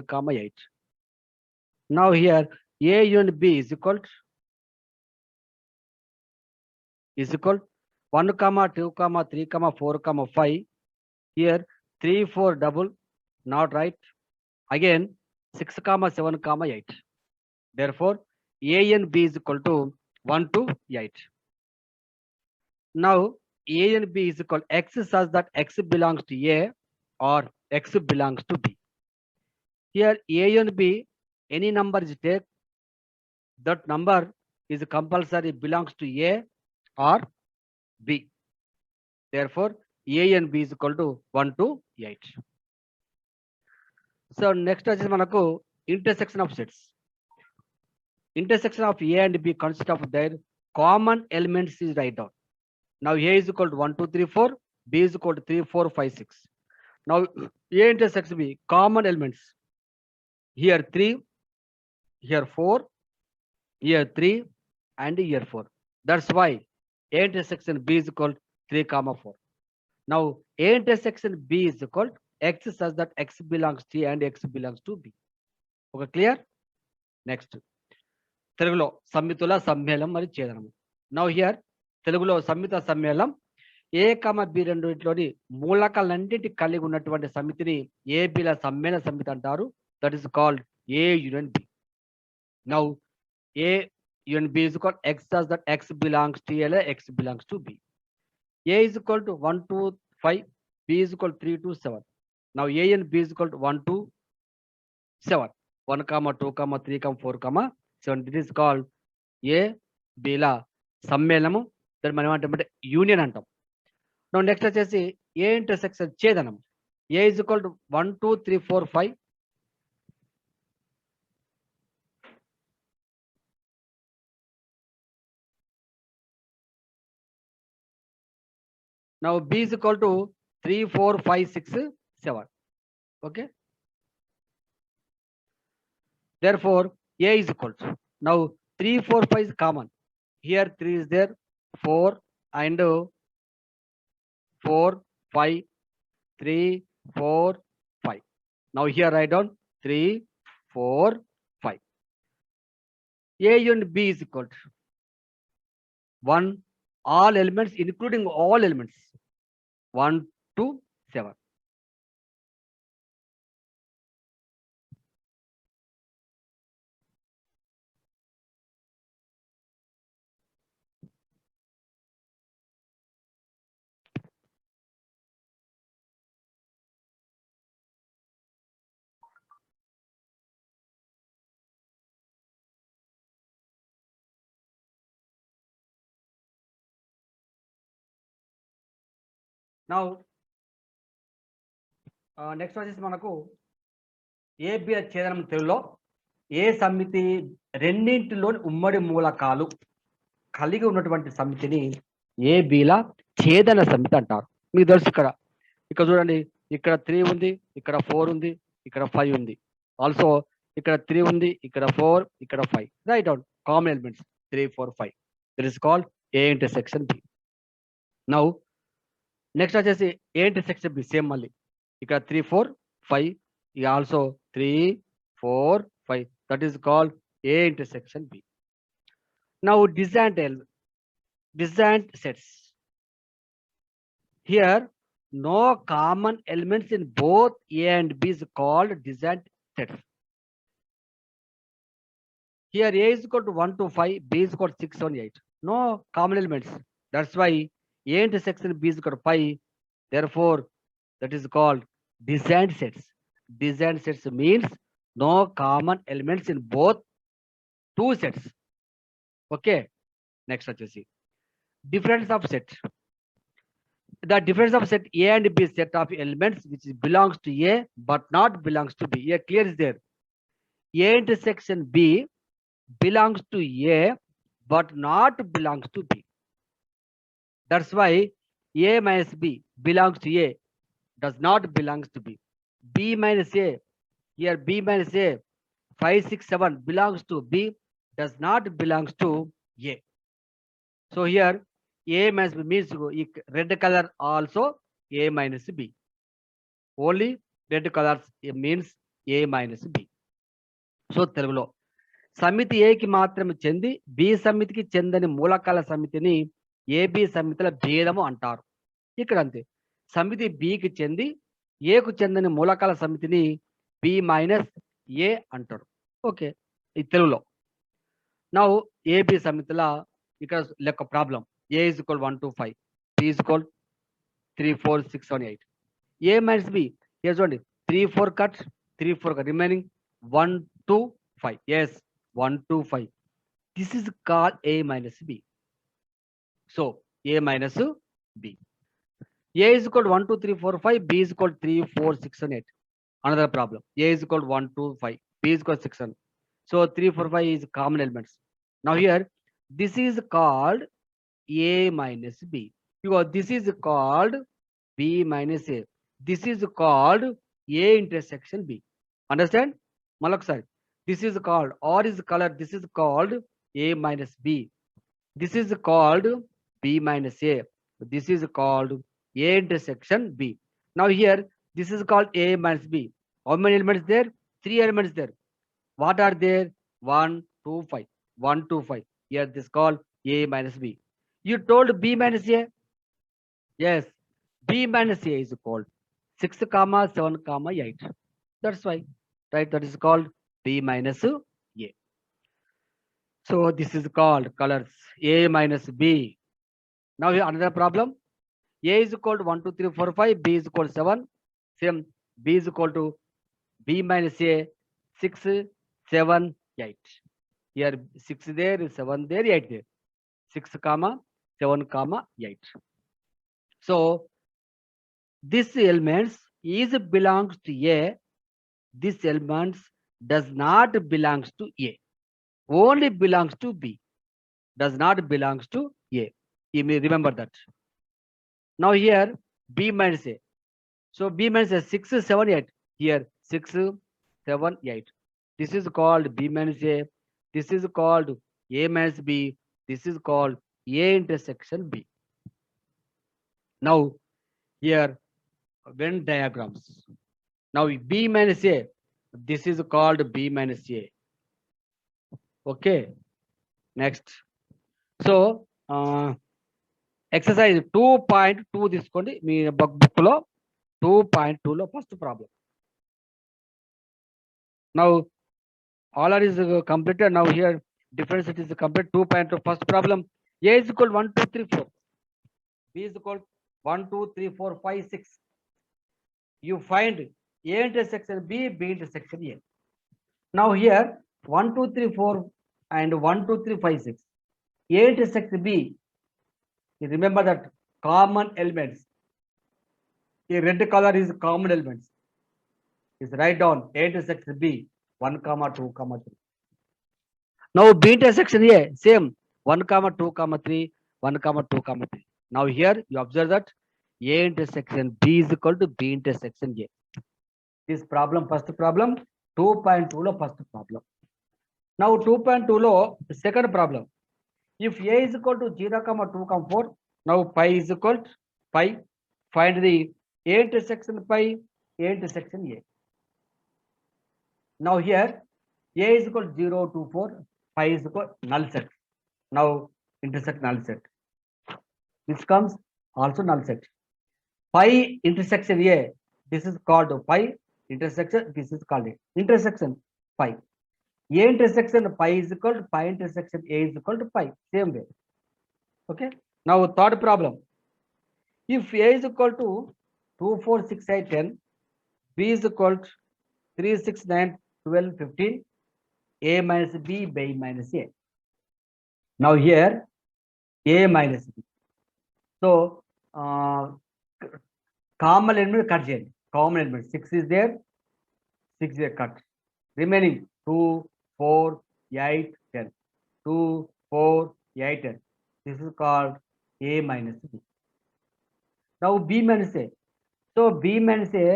comma 8. Now here A union B is equal 1 comma 2 comma 3 comma 4 comma 5. Here 3 4 double, not right. Again 6 comma 7 comma 8. Therefore A and B is equal to 1 to 8. Now A and B is equal X such that X belongs to A or X belongs to B. Here A and B, any number is take, that number is compulsory belongs to A or B. Therefore A and B is equal to 1 to 8. So next is manaku intersection of sets. Intersection of A and B consists of their common elements is write down. Now A is equal to 1 2 3 4, B is equal to 3 4 5 6. Now A intersects B, common elements. Here 3, here 4, here 3, and here 4. That's why A intersection B is equal to 3 comma 4. Now A intersection B is equal to X such that X belongs to A and X belongs to B. Okay, clear? Next. తెలుగులో సమ్మితుల సమ్మేళనం మరియు ఛేదనము. Now here తెలుగులో సమ్మిత సమ్మేళనం ఏ comma B రెండింటిలోని మూలకాలన్నింటి కలిగి ఉన్నటువంటి సమితిని ఏ బిల సమ్మేళన సమితి అంటారు. That is called A union B. Now A union B is called X such that X belongs to A, X belongs to B. A is equal to 1 to 5, B is equal 3 to 7. Now A and B is equal to 1 to 7, 1 comma 2 comma 3 comma 4 comma 7. This is called A బిల సమ్మేళనము. దాన్ని మనం ఏమంటామంటే union అంటాం. No next వచ్చేసి A intersection ఛేదనం. A is equal to 1 2 3 4 5. Now B is equal to 3 4 5 6 7. Okay. Therefore A is equal to, now 3 4 5 is common. Here 3 is there, 4 and 4 5, 3 4 5. Now here write down 3 4 5. A and B is equal to 1 all elements including all elements 1 to 7. Now next వచ్చేసి మనకు A B ఛేదనం తెలుగులో ఏ సమితి రెండింటిలోని ఉమ్మడి మూలకాలు కలిగి ఉన్నటువంటి సమితిని ఏ బిల ఛేదన సమితి అంటారు. మీకు తెలుసు ఇక్కడ ఇక్కడ చూడండి, ఇక్కడ 3 ఉంది, ఇక్కడ 4 ఉంది, ఇక్కడ 5 ఉంది. ఆల్సో ఇక్కడ 3 ఉంది, ఇక్కడ 4, ఇక్కడ 5. Write down common elements 3 4 5. This is called A intersection B. Now next వచ్చేసి ఏ ఇంటర్సెక్షన్ బి సేమ్ మళ్ళీ ఇక్కడ 3 4 5, also 3 4 5. That is called A intersection B. Now disjoint sets. Here no common elements in both A and B is called disjoint sets. Here A is equal to 1 to 5, B is equal to 6 7 8. No common elements. That's why A intersection B is equal to 5. Therefore that is called disjoint sets. Disjoint sets means no common elements in both two sets. Okay. Next వచ్చేసి difference of set. The difference of set A and B set of elements which belongs to A but not belongs to B. Here clear is there. A intersection B belongs to A but not belongs to B. That's why A minus B belongs to A, does not belongs to B. B minus A, here B minus A 5 6 7 belongs to B, does not belongs to A. So here A minus B means red color also A minus B. Only red colors means A minus B. So తెలుగులో సమితి ఏకి మాత్రమే చెంది B సమితికి చెందని మూలకాల సమితిని AB సమితిల భేదము అంటారు. ఇక్కడ అంతే, సమితి బికి చెంది ఏకు చెందని మూలకాల సమితిని బి మైనస్ ఏ అంటారు. ఓకే, ఈ తెలుగులో. నౌ ఏబి సమితిల ఇక్కడ లెక్క problem. A is equal 1 to 5, B is equal 3 4 6 7 8. A minus B చూడండి, 3 4 cut, 3 4 cut, remaining 1 2 5. yes, 1 2 5. this is called A minus B. So A minus B. A is equal to 1 2 3 4 5, B is equal to 3 4 6 and 8. Another problem. A is equal to 1 2 5, B is equal to 6 and. So 3 4 5 is common elements. Now here this is called A minus B, because this is called B minus A. This is called A intersection B. Understand? Malak this is called, or is color, this is called A minus B. This is called B minus A. This is called A intersection B. Now here this is called A minus B. How many elements there? 3 elements there. What are there? 1 2 5. 1 2 5. Here this is called A minus B. You told B minus A. Yes, B minus A is called 6 comma 7 comma 8. That's why, right? That is called B minus A. So this is called colors A minus B. Now here another problem. A is equal to 1 2 3 4 5, B is equal to 7. Same, B is equal to B minus A 6 7 8. Here 6 there, 7 there, 8 there. 6 comma 7 comma 8. So this elements is belongs to A. This elements does not belongs to A. Only belongs to B. Does not belongs to A. You may remember that. Now here B minus A. So B minus A 6 7 8. Here 6 7 8. This is called B minus A. This is called A minus B. This is called A intersection B. Now here Venn diagrams. Now B minus A. This is called B minus A. Okay. Next. So exercise 2.2 తీసుకోండి మీ book లో. 2.2 లో first problem. Now all are is completed. Now here difference it is complete. 2.2 first problem. A is equal 1 2 3 4, B is equal 1 2 3 4 5 6. You find A intersection B, B intersection A. Now here 1 2 3 4 and 1 2 3 5 6. A intersects B. You remember that common elements. A red color is common elements. Is write down A intersects B 1 comma 2 comma 3. Now B intersection A same 1 comma 2 comma 3 1 comma 2 comma 3. Now here you observe that A intersection B is equal to B intersection A. This problem first problem. 2.2 lo first problem. Now 2.2 lo second problem. If A is equal to 0 comma 2 comma 4, now pi is equal to pi. Find the A intersection pi, A intersection A. Now here A is equal to 0 to 4, pi is equal to null set. Now intersect null set. This comes also null set. Pi intersection A, this is called pi intersection, this is called A. Intersection pi. A intersection pi is equal to pi intersection A is equal to pi. Same way. Okay. Now third problem. If A is equal to 2 4 6 8 10, B is equal to 3 6 9 12 15, A minus B, B minus A. Now here A minus B. So common element cut చేయండి. Common element 6 is there, 6 is there, cut. Remaining 2 4 8 10. 2 4 8 10. This is called A minus B. Now B minus A. So B minus A,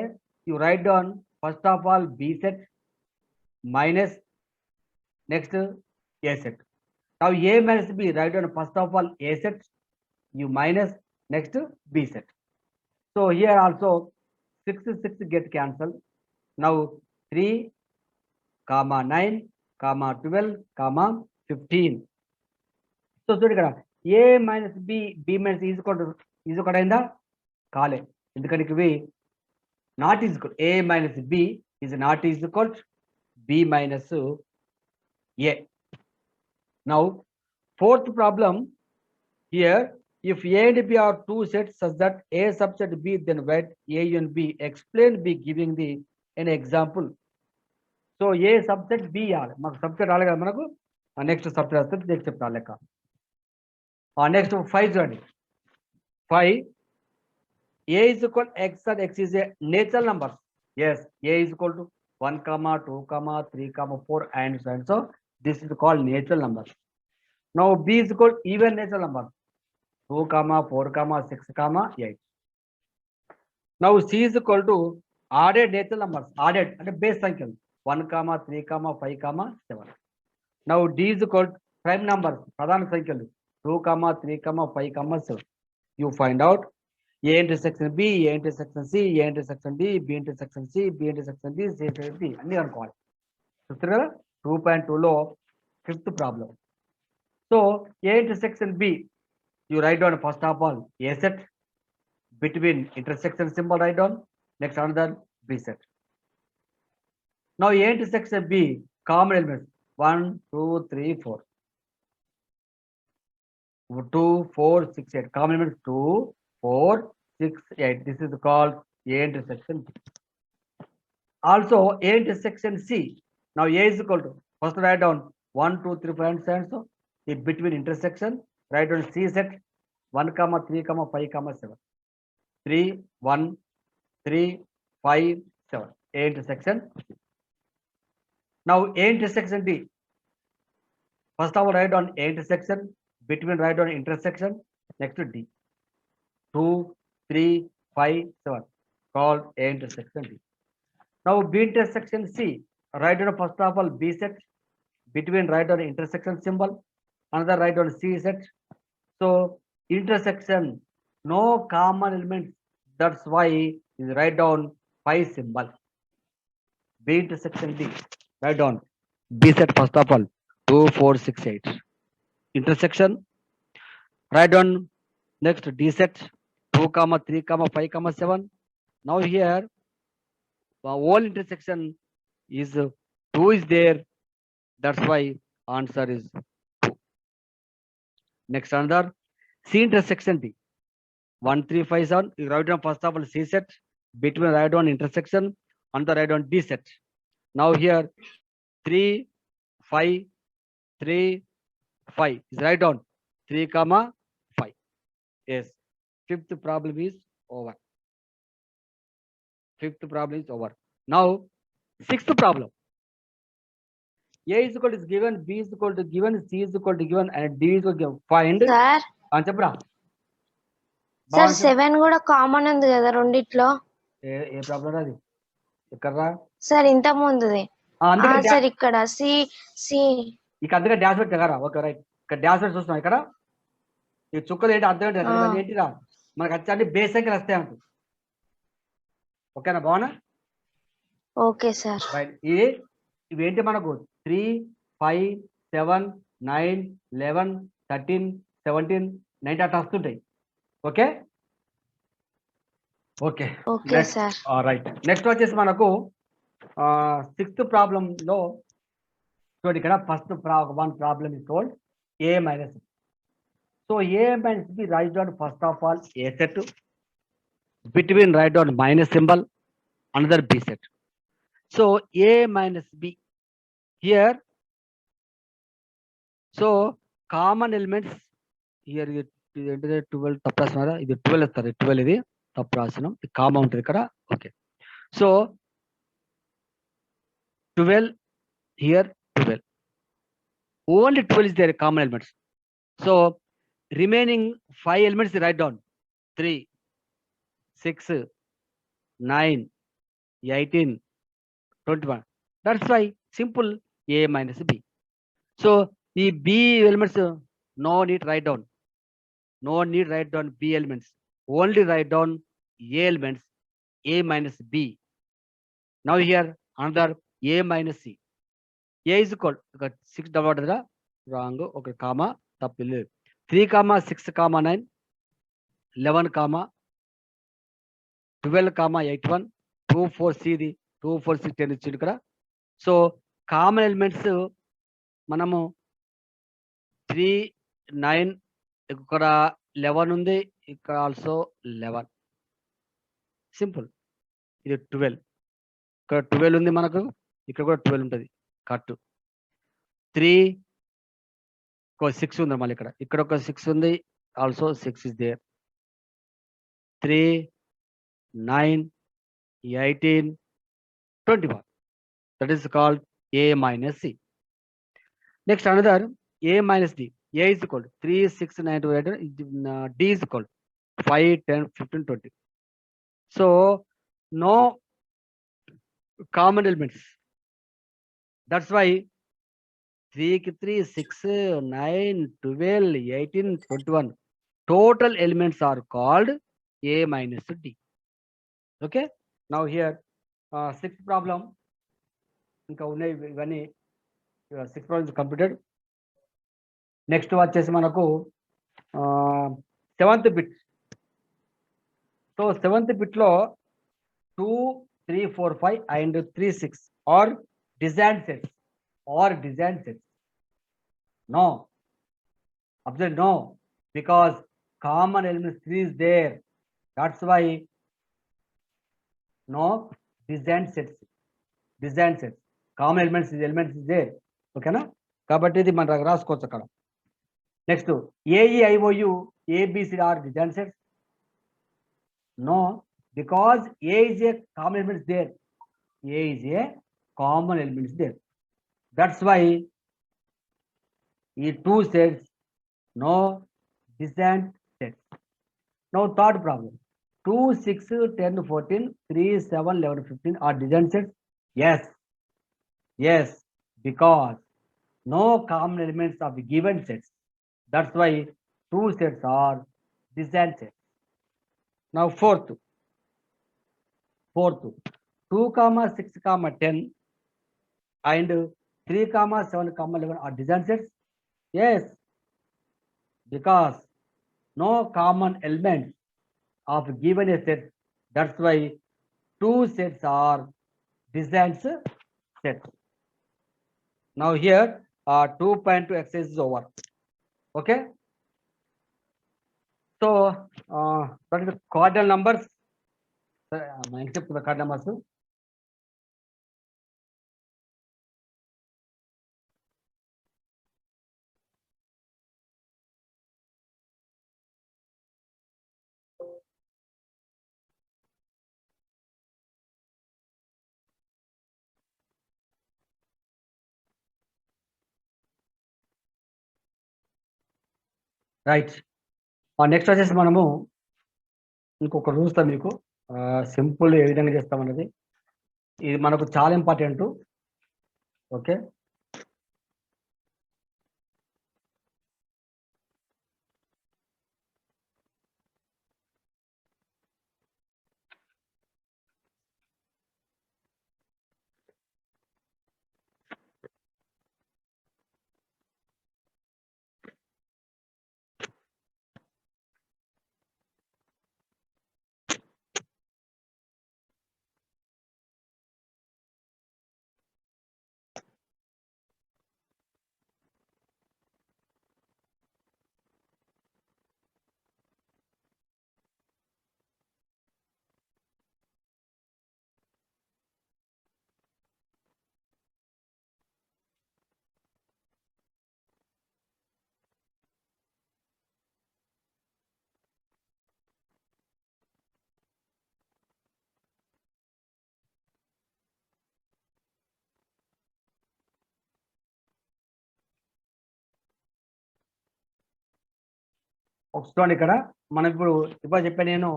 you write down first of all B set minus next A set. Now A minus B, write down first of all A set, you minus next B set. So here also 6 6 get cancelled. Now 3, 9, 12, 15. So చూడు ఇక్కడ a minus b, b minus is equal అయిందా? కాలే, ఎందుకంటే ఇవి not is equal. A minus b is not is equal to b minus a. Now fourth problem here, if a and b are two sets such that a subset b, then write a and b. Explain b giving an example. So a subset b are మనకు subset రాలే కదా, మనకు next subset వస్తుంది, next చెప్తా లెక్క. Next 5 చూడండి. 5, a is equal x and x is a natural number. Yes, a is equal to 1, 2, 3, 4 and so and so. This is called natural number. Now b is equal to even natural number. 2, 4, 6, 8. Now c is equal to added natural numbers. Added and base సంఖ్యలు 1, 3, 5, 7. Now d is equal to prime numbers. ప్రధాన సంఖ్యలు 2, 3, 5, 7. You find out a intersection b, a intersection c, a intersection d, b intersection c, b intersection d, c intersection d అన్ని అనుకోవాలి. చూస్తారు కదా 2.2 లో fifth problem. So a intersection b, you write down first of all a set, between intersection symbol write down, next another b set. Now a intersection b, common elements 1, 2, 3, 4. 2, 4, 6, 8. Common elements 2, 4, 6, 8. This is called a intersection b. Also a intersection c. Now a is equal to, first write down 1, 2, 3, 4 and so and so. In between intersection, write down c set 1, 3, 5, 7. 3, 1, 3, 5, 7. A intersection. Now a intersection d. First of all write down a intersection, between write down intersection, next to d. 2, 3, 5, 7. Called a intersection d. Now b intersection c. Write down first of all b set, between write down intersection symbol, another write down c set. So intersection, no common elements. That's why is write down pi symbol. B intersection d. Write down b set first of all 2, 4, 6, 8. Intersection. Write down next d set 2, 3, 5, 7. Now here whole intersection is 2 is there. That's why answer is 2. Next another c intersection d. 1, 3, 5, 7. You write down first of all c set, between write down intersection, another write down d set. Now here 3, 5, 3, 5 is write down 3, 5. Yes, fifth problem is over. Fifth problem is over. Now sixth problem. A is equal to given, b is equal to given, c is equal to given and d is equal to given. Find. Sir చెప్పరా sir 7 కూడా common ఉంది కదా రెండిట్లో. ఏ problem అది ఎక్కడరా sir ఇంత ముందుది. Sir ఇక్కడ C C ఇక అందుకే డాష్ పెట్టి కదా. ఓకే రైట్, ఇక్కడ డాష్ పెట్టి చూస్తున్నాం. ఇక్కడ ఈ చుక్కలు ఏంటి అర్థం ఏంటి ఏంటిరా, మనకు వచ్చి బేస్ సంఖ్యలు వస్తాయి అంట. ఓకేనా, బాగున్నా? Okay sir. రైట్, ఇవేంటి మనకు 3, 5, 7, 9, 11, 13, 17, 19 అట్లా వస్తుంటాయి. Okay okay okay sir. Right, next వచ్చేసి మనకు సిక్స్త్ ప్రాబ్లం లో చూడండి. ఇక్కడ first one problem is told a minus b. So a minus b, write down first of all a set, between write down minus symbol, another b set. So a minus b here. So common elements here 12 తప్పు రాసినారా? ఇది 12 ఇస్తారు, 12 ఇది తప్పు రాసినాం, ఇది common ఉంటుంది ఇక్కడ. Okay, so 12 here 12, only 12 is there common elements. So remaining 5 elements write down 3, 6, 9, 18, 21. That's why simple a minus b. So the b elements no need write down, no need write down b elements, only write down a elements, a minus b. Now here another A minus C. A is equal to 6 double wrong, okay, comma, tappilu. 3 comma 6 comma 9, 11 comma 12 comma 81, 2 4 C the 2 4 6 10 ఇచ్చిండు ఇక్కడ. So common elements మనము 3 9 ఇక్కడ 11 ఉంది, ఇక్కడ also 11. Simple. ఇది 12, ఇక్కడ 12 ఉంది మనకు, ఇక్కడ కూడా 12 ఉంటుంది. కట్ 3 ఒక 6 ఉంది మళ్ళీ ఇక్కడ ఒక 6 ఉంది, also 6 is there. 3 9 18 21. That is called A minus C. Next another A minus D. A is equal to 3 6 9 2 8. D is equal to 5 10 15 20. So no common elements. That's why 3 ki 3 6 9 12 18 21 total elements are called A minus D. Okay, now here sixth problem ఇంకా ఉన్నాయి ఇవన్నీ. 6 problems completed. Next వచ్చేసి మనకు 7th bit. So 7th bit లో 2 3 4 5 and 3 6 are disjoint sets no, observe, no, because common element 3 is there, that's why no design sets. Common elements is there, okay na. కాబట్టి ఇది మనం రాసుకోవచ్చు అక్కడ. Next AEIOU ABC are design sets. No, because A is a common element there. That's why ఈ 2 sets no design sets. Now third problem, 2 6 10 14 3 7 11 15 are design sets. Yes, because no common elements of the given sets. That's why 2 sets are design sets. Now fourth 2 comma 6 comma 10 and 3 comma 7 comma 11 are design sets. Yes, because no common elements of given a set. That's why 2 sets are design sets. Now here 2.2 exercise is over. Okay, so that is the cardinal numbers. Except the cardinal numbers. Right, next వచ్చేసి మనము ఇంకొక రూల్స్తో మీకు simple ఏ విధంగా చేస్తామన్నది, ఇది మనకు చాలా important. Okay, చూడండి ఇక్కడ మనం ఇప్పుడు చెప్పాను నేను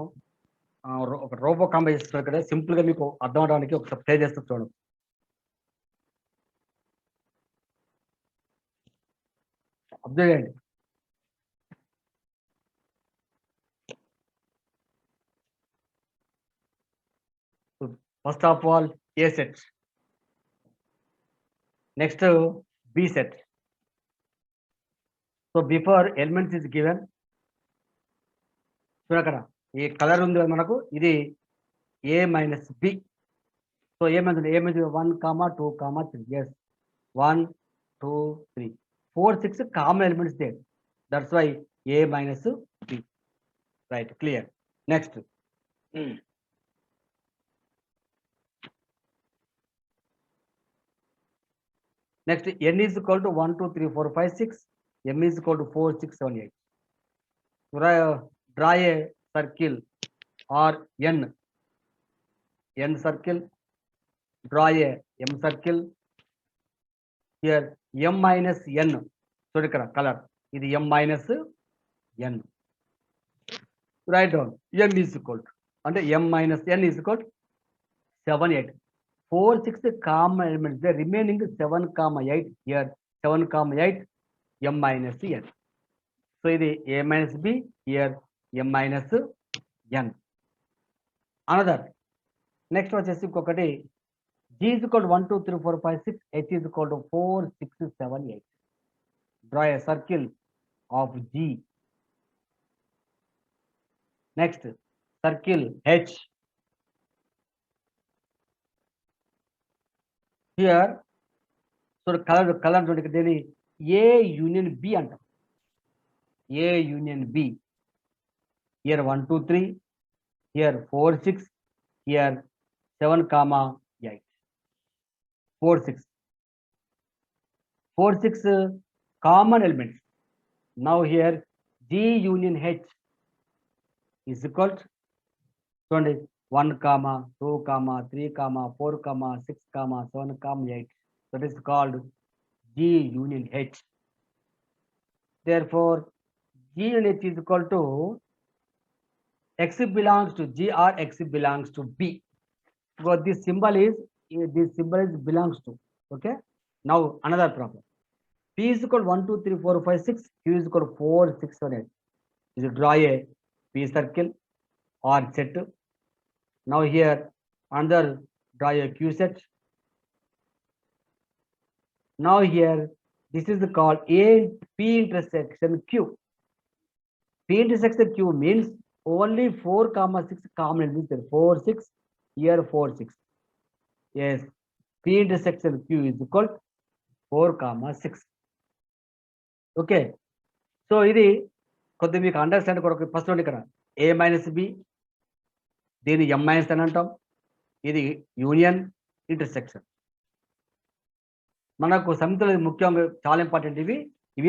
ఒక రోబో కాంబై చేస్తున్నాను. ఇక్కడ సింపుల్ గా మీకు అర్థం అవడానికి ఒకసారి ప్లే చేస్తూ చూడండి. అబ్జర్వ్ చేయండి. First of all A set, Next B set. So before elements is given, చూడక్కడ ఈ కలర్ ఉంది కదా మనకు ఇది A minus B. So A means 1, 2, 3. Yes, 1, 2, 3, 4, 6 common elements there. That's why A minus B. Right, clear. Next. Next, n is equal to 1, 2, 3, 4, 5, 6. M is equal to 4, 6, 7, 8. Draw a circle or n circle. Draw a M circle. Here M minus n. So color. This is M minus n. Write down n is equal to, and M minus n is equal to 7, 8. 4, 6 common elements. The remaining 7, 8 here. 7, 8 M minus n. So this is A minus B, here M minus n. Another. Next వచ్చేసి ఇంకొకటి G is equal to 1, 2, 3, 4, 5, 6. H is equal to 4, 6, 7, 8. Draw a circle of G. Next, circle H. Here, so color దేని A union B అంటాం. A union B. Here 1, 2, 3. Here 4, 6. Here 7, 8. 4, 6. 4, 6 common elements. Now here G union H is equal to 1, 2, 3, 4, 6, 7, 8. That is called G union H. Therefore, G union H is equal to X belongs to G or X belongs to B. So this symbol is belongs to. Okay. Now another problem. P is equal to 1, 2, 3, 4, 5, 6. Q is equal to 4, 6, 7, 8. You draw a P circle or set. Now here another draw a Q set. Now here this is called P intersection Q. P intersection Q means only 4, 6 common elements. 4, 6. Here 4, 6. Yes. P intersection Q is equal to 4, 6. Okay. So ఇది కొద్దిగా మీకు understand కొరకు first ఇక్కడ A minus B, దీని M minus అని అంటాం. ఇది union intersection. మనకు సమితులు ముఖ్యంగా చాలా ఇంపార్టెంట్ ఇవి.